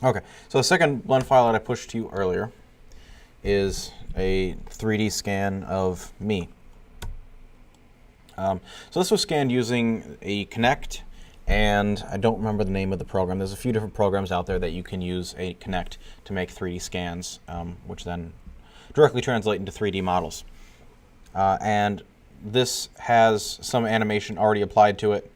Okay, so the second blend file that I pushed to you earlier is a 3D scan of me. So this was scanned using a Kinect, and I don't remember the name of the program. There's a few different programs out there that you can use a Kinect to make 3D scans, which then directly translate into 3D models. And this has some animation already applied to it.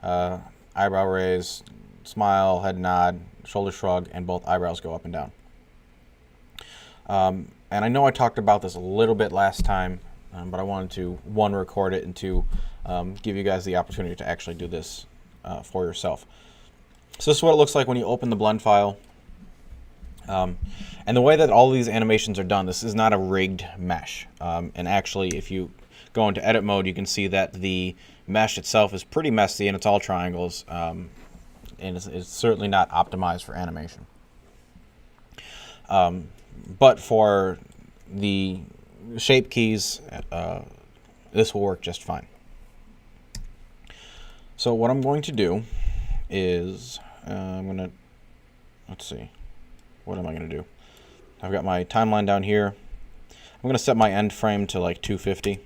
Eyebrow raise, smile, head nod, shoulder shrug, and both eyebrows go up and down. And I know I talked about this a little bit last time, but I wanted to, one, record it, and two, give you guys the opportunity to actually do this for yourself. So this is what it looks like when you open the blend file. And the way that all these animations are done, this is not a rigged mesh. And actually, if you go into edit mode, you can see that the mesh itself is pretty messy, and it's all triangles, and it's certainly not optimized for animation. But for the shape keys, this will work just fine. So what I'm going to do is let's see, what am I going to do? I've got my timeline down here. I'm going to set my end frame to like 250,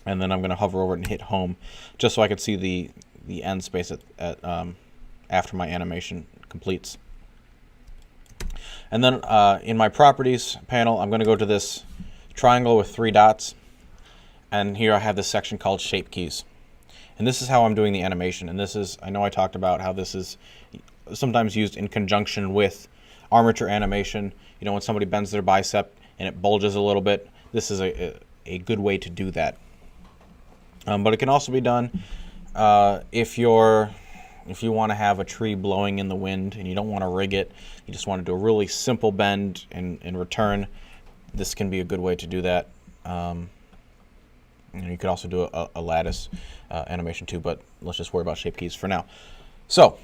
and then I'm going to hover over it and hit home, just so I can see the end space after my animation completes. And then in my properties panel, I'm going to go to this triangle with 3 dots, and here I have this section called shape keys. And this is how I'm doing the animation. And this is, I know I talked about how this is sometimes used in conjunction with armature animation. You know, when somebody bends their bicep and it bulges a little bit, this is a good way to do that. But it can also be done if you want to have a tree blowing in the wind and you don't want to rig it, you just want to do a really simple bend in return, this can be a good way to do that. You could also do a lattice animation too, but let's just worry about shape keys for now. So,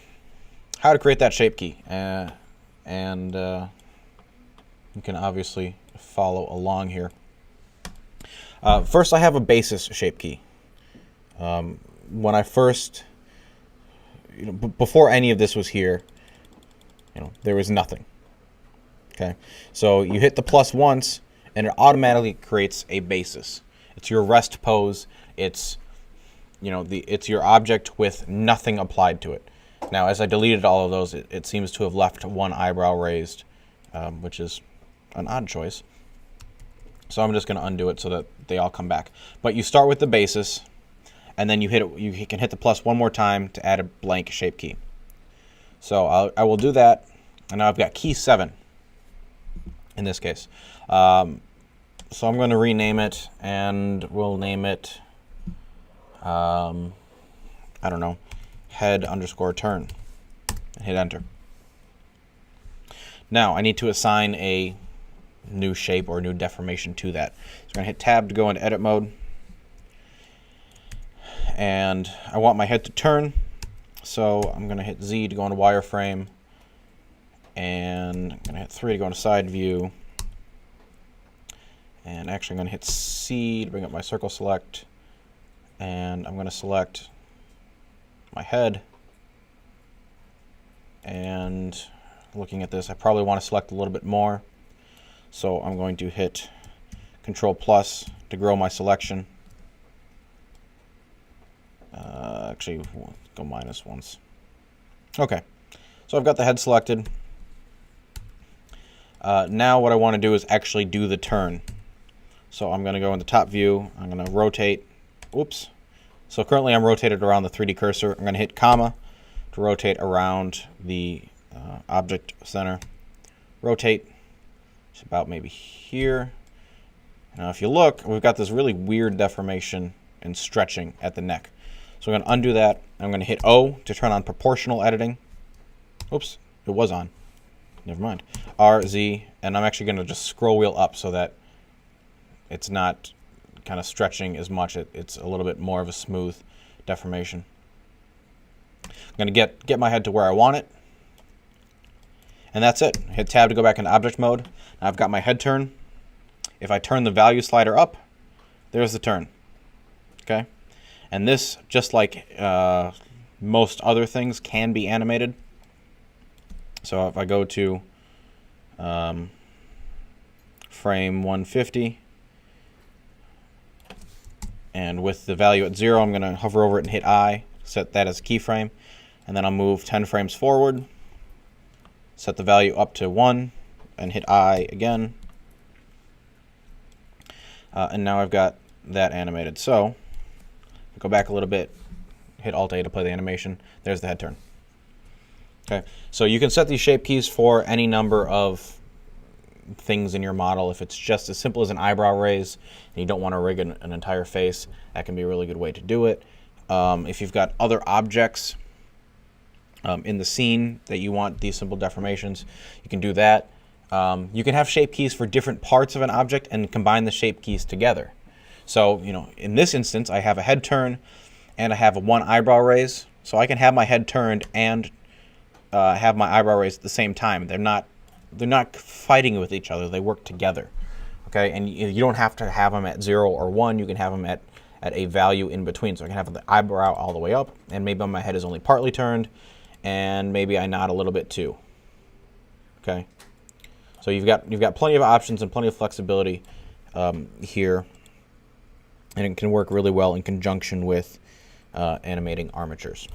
how to create that shape key. And you can obviously follow along here. First, I have a basis shape key. When I first, before any of this was here, there was nothing. Okay, so you hit the plus once, and it automatically creates a basis. It's your rest pose. It's it's your object with nothing applied to it. Now, as I deleted all of those, it seems to have left one eyebrow raised, which is an odd choice. So I'm just going to undo it so that they all come back. But you start with the basis, and then you can hit the plus one more time to add a blank shape key. So I will do that, and now I've got key 7 in this case. So I'm going to rename it, and we'll name it, I don't know, head _ turn, and hit enter. Now I need to assign a new shape or new deformation to that. So I'm going to hit tab to go into edit mode, and I want my head to turn, so I'm going to hit Z to go into wireframe, and I'm going to hit 3 to go into side view, and actually I'm going to hit C to bring up my circle select, and I'm going to select my head. And looking at this, I probably want to select a little bit more, so I'm going to hit Control plus to grow my selection. Actually, go minus once. Okay, so I've got the head selected. Now what I want to do is actually do the turn. So I'm going to go into top view. I'm going to rotate. Oops. So currently I'm rotated around the 3D cursor. I'm going to hit comma to rotate around the object center. Rotate. It's about maybe here. Now if you look, we've got this really weird deformation and stretching at the neck. So I'm going to undo that. I'm going to hit O to turn on proportional editing. Oops, it was on. Never mind. R, Z, and I'm actually going to just scroll wheel up so that it's not kind of stretching as much. It's a little bit more of a smooth deformation. I'm going to get my head to where I want it. And that's it. Hit tab to go back into object mode. Now I've got my head turn. If I turn the value slider up, there's the turn. Okay? And this, just like most other things, can be animated. So if I go to frame 150, and with the value at 0, I'm going to hover over it and hit I, set that as a keyframe, and then I'll move 10 frames forward, set the value up to 1, and hit I again. And now I've got that animated. So go back a little bit, hit Alt-A to play the animation. There's the head turn. Okay, so you can set these shape keys for any number of things in your model. If it's just as simple as an eyebrow raise and you don't want to rig an entire face, that can be a really good way to do it. If you've got other objects in the scene that you want these simple deformations, you can do that. You can have shape keys for different parts of an object and combine the shape keys together. So, in this instance, I have a head turn and I have a one eyebrow raise. So I can have my head turned and have my eyebrow raised at the same time. They're not fighting with each other. They work together. Okay, and you don't have to have them at 0 or 1. You can have them at a value in between. So I can have the eyebrow all the way up, and maybe my head is only partly turned, and maybe I nod a little bit too. Okay, so you've got plenty of options and plenty of flexibility here, and it can work really well in conjunction with animating armatures.